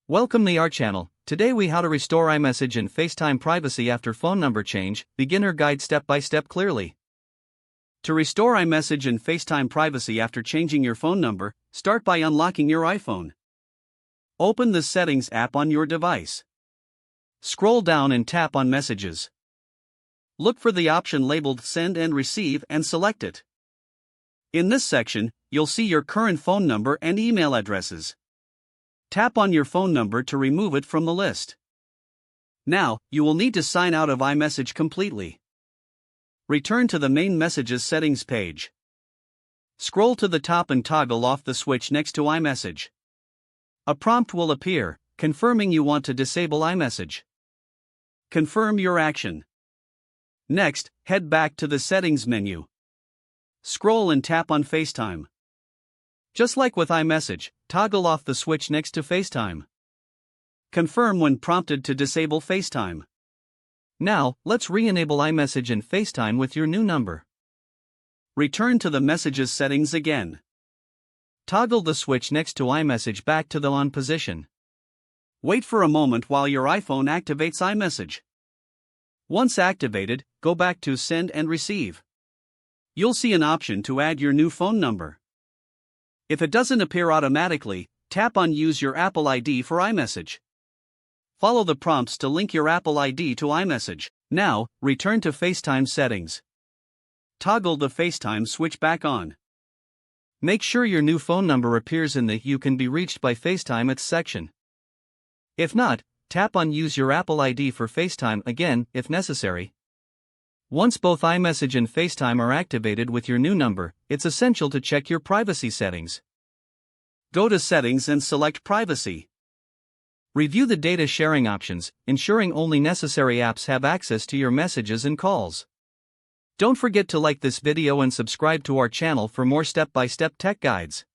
Welcome to our channel. Today we how to restore iMessage and FaceTime privacy after phone number change, beginner guide step by step clearly. To restore iMessage and FaceTime privacy after changing your phone number, start by unlocking your iPhone. Open the Settings app on your device. Scroll down and tap on Messages. Look for the option labeled Send and Receive and select it. In this section, you'll see your current phone number and email addresses. Tap on your phone number to remove it from the list. Now, you will need to sign out of iMessage completely. Return to the main Messages settings page. Scroll to the top and toggle off the switch next to iMessage. A prompt will appear, confirming you want to disable iMessage. Confirm your action. Next, head back to the Settings menu. Scroll and tap on FaceTime. Just like with iMessage, toggle off the switch next to FaceTime. Confirm when prompted to disable FaceTime. Now, let's re-enable iMessage and FaceTime with your new number. Return to the Messages settings again. Toggle the switch next to iMessage back to the on position. Wait for a moment while your iPhone activates iMessage. Once activated, go back to Send and Receive. You'll see an option to add your new phone number. If it doesn't appear automatically, tap on Use your Apple ID for iMessage. Follow the prompts to link your Apple ID to iMessage. Now, return to FaceTime settings. Toggle the FaceTime switch back on. Make sure your new phone number appears in the You Can Be Reached by FaceTime It's section. If not, tap on Use your Apple ID for FaceTime again if necessary. Once both iMessage and FaceTime are activated with your new number, it's essential to check your privacy settings. Go to Settings and select Privacy. Review the data sharing options, ensuring only necessary apps have access to your messages and calls. Don't forget to like this video and subscribe to our channel for more step-by-step tech guides.